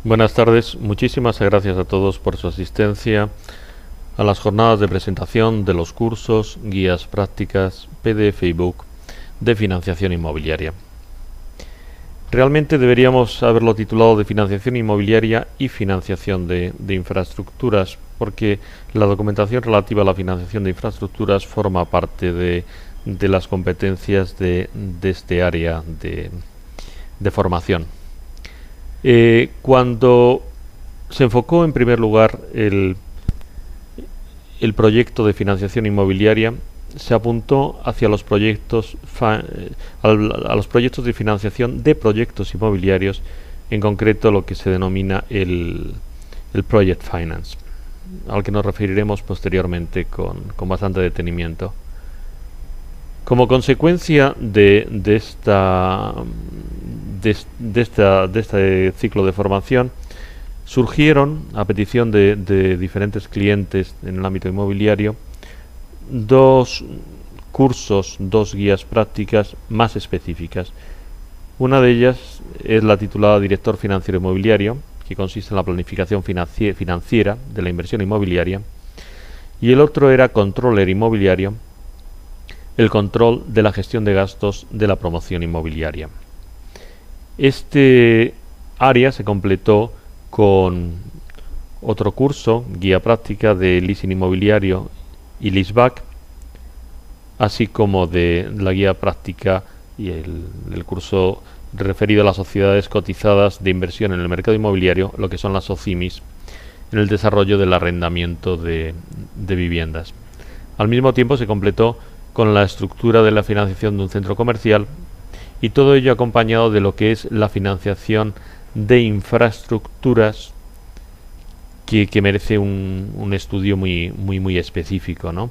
Buenas tardes, muchísimas gracias a todos por su asistencia a las jornadas de presentación de los cursos, guías prácticas, PDF y book de financiación inmobiliaria. Realmente deberíamos haberlo titulado de financiación inmobiliaria y financiación de infraestructuras, porque la documentación relativa a la financiación de infraestructuras forma parte de las competencias de este área de formación. Cuando se enfocó en primer lugar el proyecto de financiación inmobiliaria, se apuntó hacia los proyectos a los proyectos de financiación de proyectos inmobiliarios, en concreto lo que se denomina el Project Finance, al que nos referiremos posteriormente con bastante detenimiento. Como consecuencia de este ciclo de formación, surgieron, a petición de diferentes clientes en el ámbito inmobiliario, dos cursos, dos guías prácticas más específicas. Una de ellas es la titulada Director Financiero Inmobiliario, que consiste en la planificación financiera de la inversión inmobiliaria, y el otro era Controller Inmobiliario, el control de la gestión de gastos de la promoción inmobiliaria. Este área se completó con otro curso, guía práctica de leasing inmobiliario y leaseback, así como de la guía práctica y el curso referido a las sociedades cotizadas de inversión en el mercado inmobiliario, lo que son las SOCIMIs, en el desarrollo del arrendamiento de viviendas. Al mismo tiempo se completó con la estructura de la financiación de un centro comercial, y todo ello acompañado de lo que es la financiación de infraestructuras, que merece un estudio muy específico, ¿no?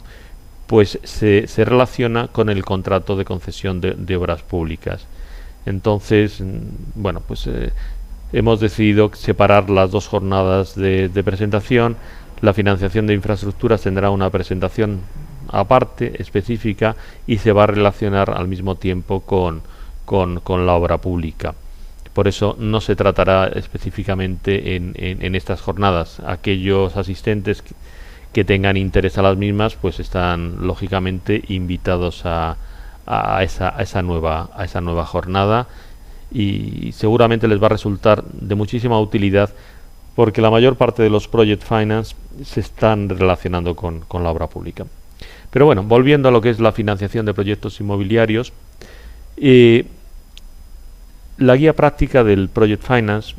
Pues se relaciona con el contrato de concesión de obras públicas. Entonces, bueno, pues hemos decidido separar las dos jornadas de presentación. La financiación de infraestructuras tendrá una presentación aparte, específica, y se va a relacionar al mismo tiempo con la obra pública. Por eso no se tratará específicamente en estas jornadas. Aquellos asistentes que tengan interés a las mismas, pues están lógicamente invitados a esa nueva jornada, y seguramente les va a resultar de muchísima utilidad, porque la mayor parte de los Project Finance se están relacionando con la obra pública. Pero bueno, volviendo a lo que es la financiación de proyectos inmobiliarios, la guía práctica del Project Finance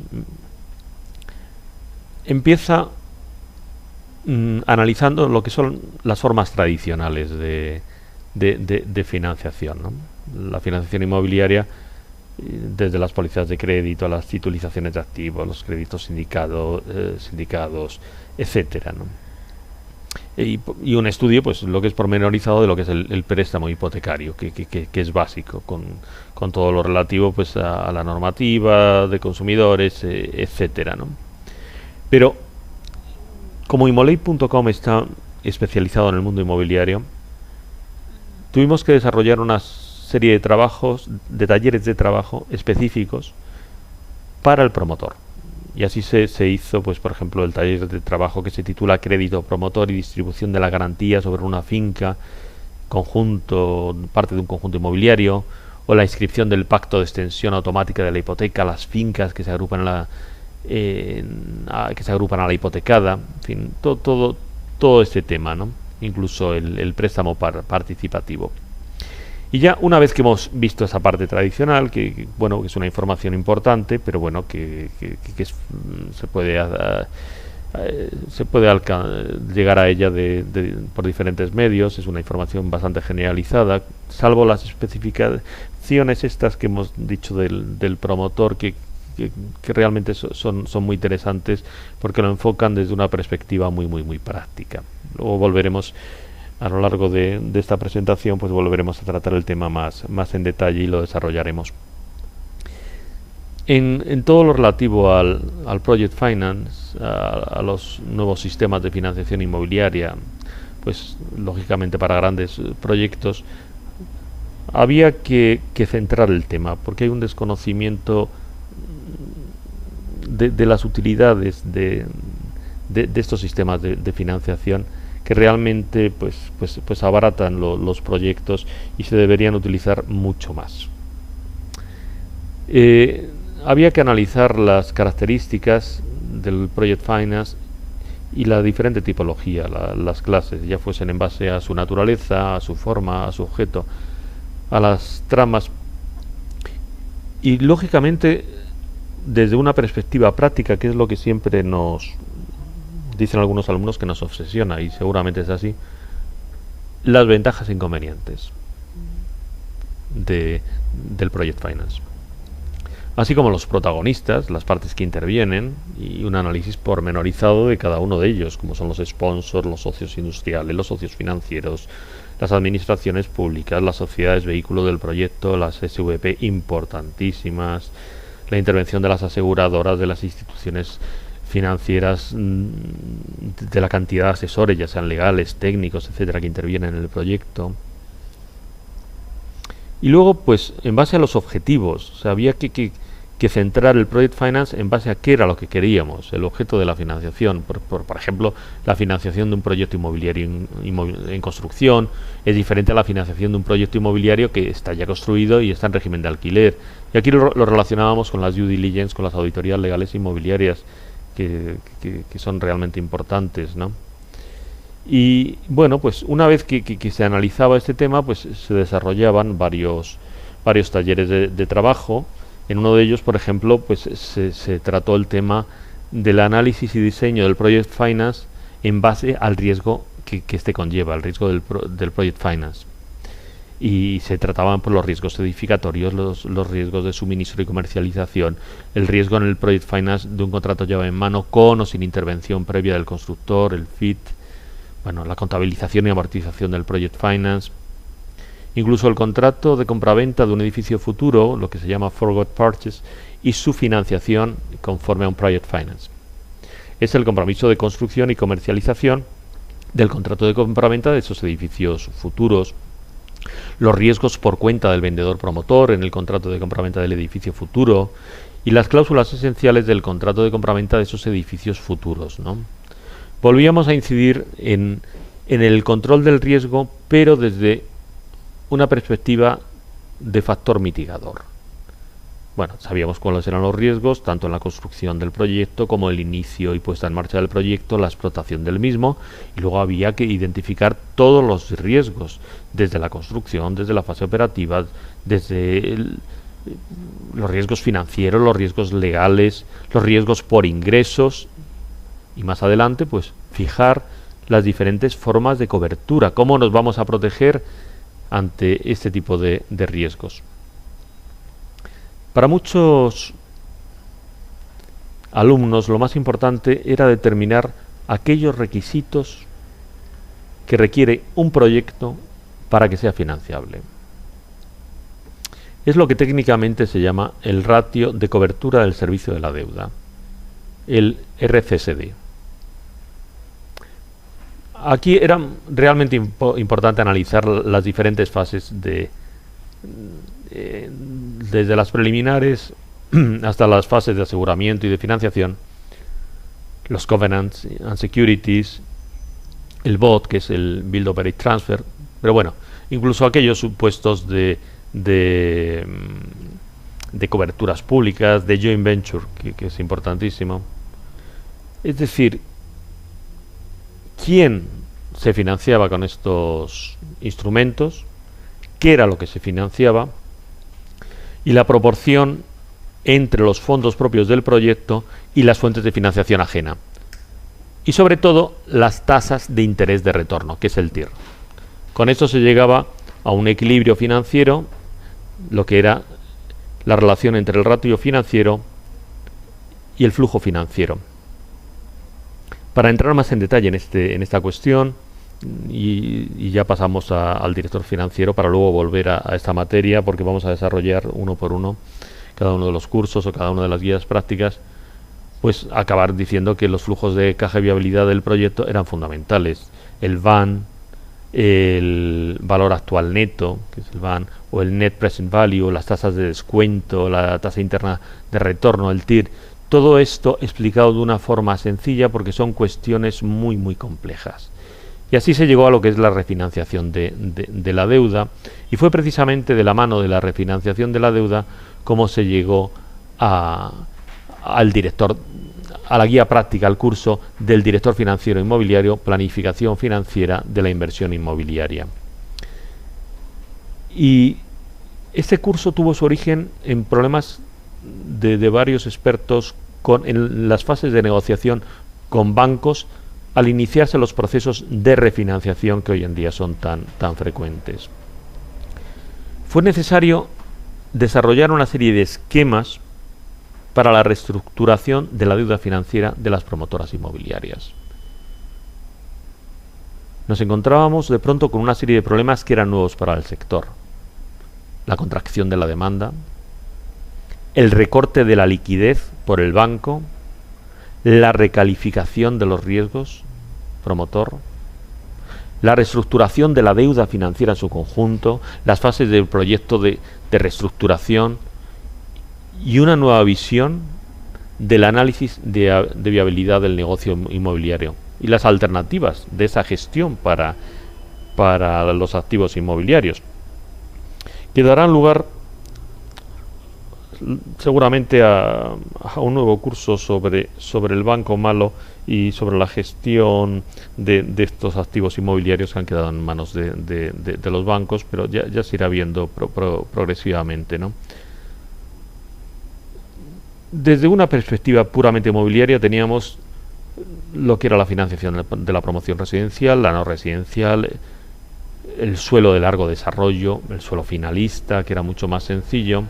empieza analizando lo que son las formas tradicionales de financiación, ¿no? La financiación inmobiliaria, desde las pólizas de crédito a las titulizaciones de activos, los créditos sindicados, etcétera, ¿no? Y un estudio, pues lo que es pormenorizado de lo que es el préstamo hipotecario, que es básico, con todo lo relativo pues a la normativa de consumidores, etcétera, ¿no? Pero como Imolay.com está especializado en el mundo inmobiliario, tuvimos que desarrollar una serie de talleres de trabajo específicos para el promotor. Y así se hizo, pues por ejemplo, el taller de trabajo que se titula Crédito promotor y distribución de la garantía sobre una finca, parte de un conjunto inmobiliario, o la inscripción del pacto de extensión automática de la hipoteca a las fincas que se agrupan a la hipotecada. En fin, todo este tema, ¿no? Incluso el préstamo participativo. Y ya una vez que hemos visto esa parte tradicional, que es una información importante, pero bueno, se puede llegar a ella por diferentes medios, es una información bastante generalizada, salvo las especificaciones estas que hemos dicho del promotor, que realmente son muy interesantes, porque lo enfocan desde una perspectiva muy práctica. Luego volveremos, a lo largo de esta presentación, pues volveremos a tratar el tema más en detalle y lo desarrollaremos. En todo lo relativo al Project Finance, a los nuevos sistemas de financiación inmobiliaria, pues lógicamente para grandes proyectos, había que centrar el tema, porque hay un desconocimiento de las utilidades de estos sistemas de financiación que realmente pues abaratan los proyectos y se deberían utilizar mucho más. Había que analizar las características del Project Finance y la diferente tipología, las clases, ya fuesen en base a su naturaleza, a su forma, a su objeto, a las tramas y lógicamente desde una perspectiva práctica, que es lo que siempre nos dicen algunos alumnos que nos obsesiona, y seguramente es así, las ventajas e inconvenientes del Project Finance, así como los protagonistas, las partes que intervienen y un análisis pormenorizado de cada uno de ellos, como son los sponsors, los socios industriales, los socios financieros, las administraciones públicas, las sociedades vehículo del proyecto, las SVP importantísimas, la intervención de las aseguradoras, de las instituciones financieras, de la cantidad de asesores, ya sean legales, técnicos, etcétera, que intervienen en el proyecto. Y luego, pues, en base a los objetivos, o sea, había que centrar el Project Finance en base a qué era lo que queríamos, el objeto de la financiación. Por ejemplo, la financiación de un proyecto inmobiliario en construcción es diferente a la financiación de un proyecto inmobiliario que está ya construido y está en régimen de alquiler. Y aquí lo relacionábamos con las due diligence, con las auditorías legales inmobiliarias, que son realmente importantes, ¿no? Y bueno, pues una vez que se analizaba este tema, pues se desarrollaban varios talleres de trabajo. En uno de ellos, por ejemplo, pues se trató el tema del análisis y diseño del Project Finance en base al riesgo que este conlleva, el riesgo del Project Finance. Y se trataban por los riesgos edificatorios, los riesgos de suministro y comercialización, el riesgo en el Project Finance de un contrato llave en mano con o sin intervención previa del constructor, el FIT, bueno, la contabilización y amortización del Project Finance, incluso el contrato de compraventa de un edificio futuro, lo que se llama forward purchase, y su financiación conforme a un Project Finance. Es el compromiso de construcción y comercialización del contrato de compraventa de esos edificios futuros, los riesgos por cuenta del vendedor promotor en el contrato de compraventa del edificio futuro y las cláusulas esenciales del contrato de compraventa de esos edificios futuros, ¿no? Volvíamos a incidir en el control del riesgo, pero desde una perspectiva de factor mitigador. Bueno, sabíamos cuáles eran los riesgos, tanto en la construcción del proyecto como el inicio y puesta en marcha del proyecto, la explotación del mismo, y luego había que identificar todos los riesgos, desde la construcción, desde la fase operativa, desde los riesgos financieros, los riesgos legales, los riesgos por ingresos, y más adelante, pues, fijar las diferentes formas de cobertura, cómo nos vamos a proteger ante este tipo de riesgos. Para muchos alumnos lo más importante era determinar aquellos requisitos que requiere un proyecto para que sea financiable. Es lo que técnicamente se llama el ratio de cobertura del servicio de la deuda, el RCSD. Aquí era realmente importante analizar las diferentes fases desde las preliminares hasta las fases de aseguramiento y de financiación, los covenants and securities, el BOT, que es el Build Operate Transfer, pero bueno, incluso aquellos supuestos de coberturas públicas, de joint venture, que es importantísimo. Es decir, ¿quién se financiaba con estos instrumentos? ¿Qué era lo que se financiaba? Y la proporción entre los fondos propios del proyecto y las fuentes de financiación ajena. Y sobre todo, las tasas de interés de retorno, que es el TIR. Con esto se llegaba a un equilibrio financiero, lo que era la relación entre el ratio financiero y el flujo financiero. Para entrar más en detalle en esta cuestión, y ya pasamos al director financiero para luego volver a esta materia, porque vamos a desarrollar uno por uno cada uno de los cursos o cada una de las guías prácticas, pues acabar diciendo que los flujos de caja y viabilidad del proyecto eran fundamentales. El VAN, el valor actual neto, que es el VAN, o el Net Present Value, las tasas de descuento, la tasa interna de retorno, el TIR, Todo esto explicado de una forma sencilla porque son cuestiones muy complejas. Y así se llegó a lo que es la refinanciación de la deuda, y fue precisamente de la mano de la refinanciación de la deuda como se llegó al director, a la guía práctica, al curso del director financiero inmobiliario, planificación financiera de la inversión inmobiliaria. Y este curso tuvo su origen en problemas de varios expertos en las fases de negociación con bancos al iniciarse los procesos de refinanciación que hoy en día son tan frecuentes. Fue necesario desarrollar una serie de esquemas para la reestructuración de la deuda financiera de las promotoras inmobiliarias. Nos encontrábamos de pronto con una serie de problemas que eran nuevos para el sector: la contracción de la demanda, el recorte de la liquidez por el banco, la recalificación de los riesgos promotor, la reestructuración de la deuda financiera en su conjunto, las fases del proyecto de reestructuración y una nueva visión del análisis de viabilidad del negocio inmobiliario y las alternativas de esa gestión para los activos inmobiliarios, que darán lugar seguramente a un nuevo curso sobre el banco malo y sobre la gestión de estos activos inmobiliarios que han quedado en manos de los bancos, pero ya se irá viendo progresivamente, ¿no? Desde una perspectiva puramente inmobiliaria teníamos lo que era la financiación de la promoción residencial, la no residencial, el suelo de largo desarrollo, el suelo finalista, que era mucho más sencillo,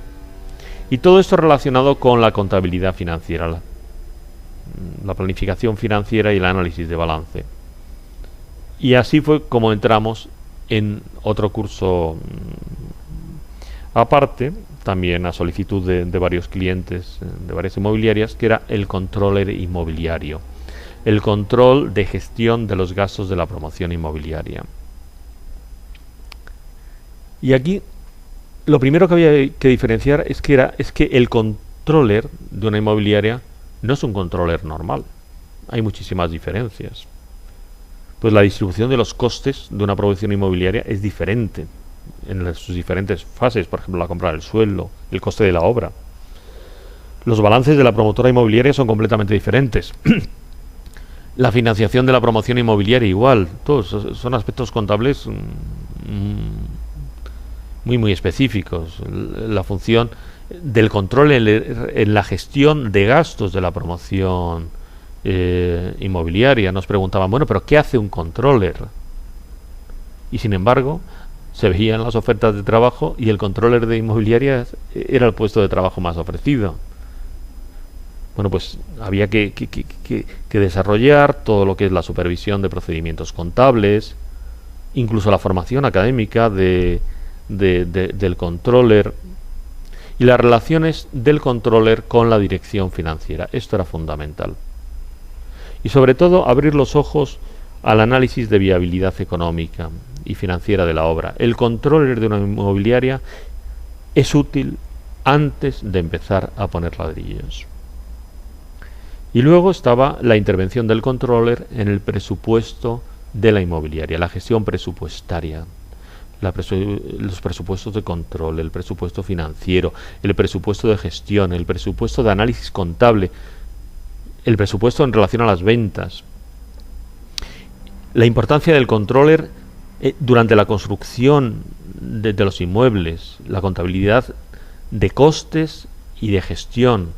y todo esto relacionado con la contabilidad financiera, la planificación financiera y el análisis de balance. Y así fue como entramos en otro curso aparte, también a solicitud de varios clientes, de varias inmobiliarias, que era el controller inmobiliario, el control de gestión de los gastos de la promoción inmobiliaria. Y aquí lo primero que había que diferenciar es que el controller de una inmobiliaria no es un controller normal. Hay muchísimas diferencias. Pues la distribución de los costes de una promoción inmobiliaria es diferente en sus diferentes fases, por ejemplo, la compra del suelo, el coste de la obra. Los balances de la promotora inmobiliaria son completamente diferentes. La financiación de la promoción inmobiliaria igual. Todos son aspectos contables muy específicos. La función del control en la gestión de gastos de la promoción inmobiliaria. Nos preguntaban, bueno, pero ¿qué hace un controller? Y sin embargo, se veían las ofertas de trabajo y el controller de inmobiliarias era el puesto de trabajo más ofrecido. Bueno, pues había que desarrollar todo lo que es la supervisión de procedimientos contables, incluso la formación académica del controller y las relaciones del controller con la dirección financiera. Esto era fundamental. Y sobre todo abrir los ojos al análisis de viabilidad económica y financiera de la obra. El controller de una inmobiliaria es útil antes de empezar a poner ladrillos. Y luego estaba la intervención del controller en el presupuesto de la inmobiliaria, la gestión presupuestaria, los presupuestos de control, el presupuesto financiero, el presupuesto de gestión, el presupuesto de análisis contable, el presupuesto en relación a las ventas. La importancia del controller durante la construcción de los inmuebles, la contabilidad de costes y de gestión,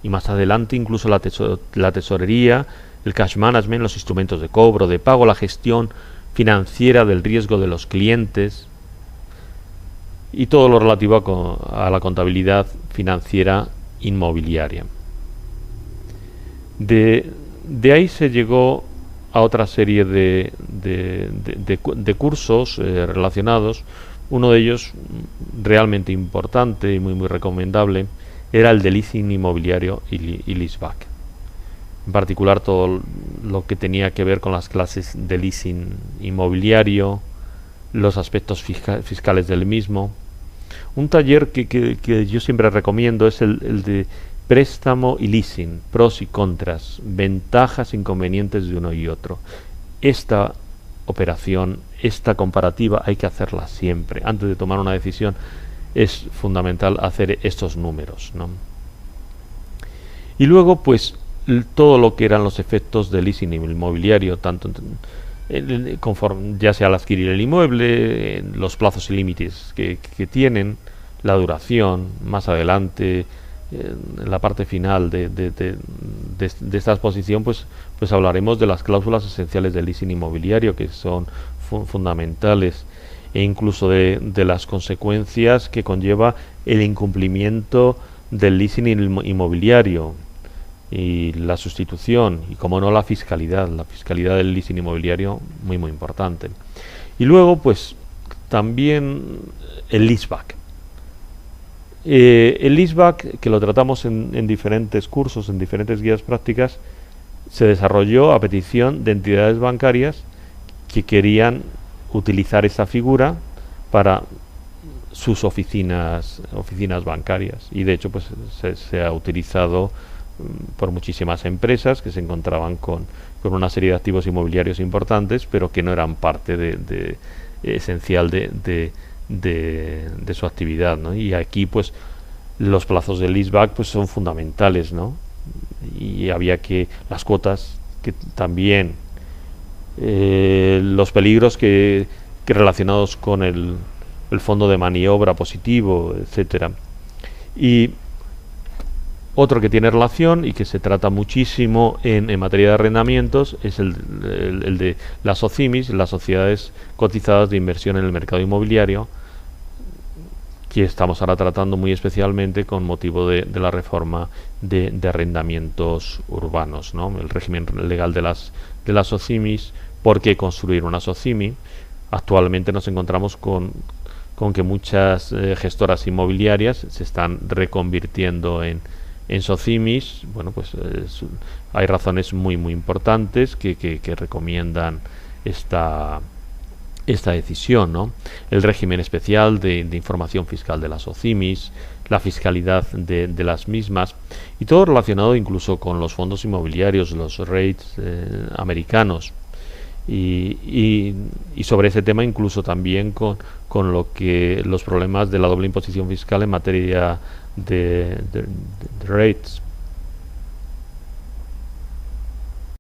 y más adelante incluso la tesorería, el cash management, los instrumentos de cobro, de pago, la gestión financiera del riesgo de los clientes y todo lo relativo a la contabilidad financiera inmobiliaria. De ahí se llegó a otra serie de cursos relacionados. Uno de ellos realmente importante y muy recomendable era el de leasing inmobiliario y leaseback. En particular todo lo que tenía que ver con las clases de leasing inmobiliario, los aspectos fiscales del mismo. Un taller que yo siempre recomiendo es el de préstamo y leasing, pros y contras, ventajas e inconvenientes de uno y otro. Esta operación, esta comparativa hay que hacerla siempre. Antes de tomar una decisión es fundamental hacer estos números, ¿no? Y luego, pues, todo lo que eran los efectos del leasing inmobiliario, tanto conforme, ya sea al adquirir el inmueble, los plazos y límites que tienen, la duración, más adelante, en la parte final de esta exposición, pues hablaremos de las cláusulas esenciales del leasing inmobiliario, que son fundamentales, e incluso de las consecuencias que conlleva el incumplimiento del leasing inmobiliario y la sustitución, y como no la fiscalidad del leasing inmobiliario, muy importante. Y luego, pues, también el leaseback. El leaseback, que lo tratamos en diferentes cursos, en diferentes guías prácticas, se desarrolló a petición de entidades bancarias que querían utilizar esta figura para sus oficinas bancarias, y de hecho pues se ha utilizado por muchísimas empresas que se encontraban con una serie de activos inmobiliarios importantes, pero que no eran parte esencial de su actividad, ¿no? Y aquí pues los plazos del leaseback pues son fundamentales, ¿no? Y había que las cuotas, que también los peligros que relacionados con el fondo de maniobra positivo, etcétera. Y otro que tiene relación y que se trata muchísimo en materia de arrendamientos es el de las SOCIMIs, las sociedades cotizadas de inversión en el mercado inmobiliario, que estamos ahora tratando muy especialmente con motivo de la reforma de arrendamientos urbanos, ¿no? El régimen legal de las SOCIMIs. ¿Por qué construir una SOCIMI? Actualmente nos encontramos con que muchas gestoras inmobiliarias se están reconvirtiendo en SOCIMIs. Bueno, pues hay razones muy importantes que recomiendan esta decisión, ¿no? El régimen especial de información fiscal de las SOCIMIs, la fiscalidad de las mismas, y todo relacionado incluso con los fondos inmobiliarios, los REITs americanos, y sobre ese tema incluso también con los problemas de la doble imposición fiscal en materia de REITs.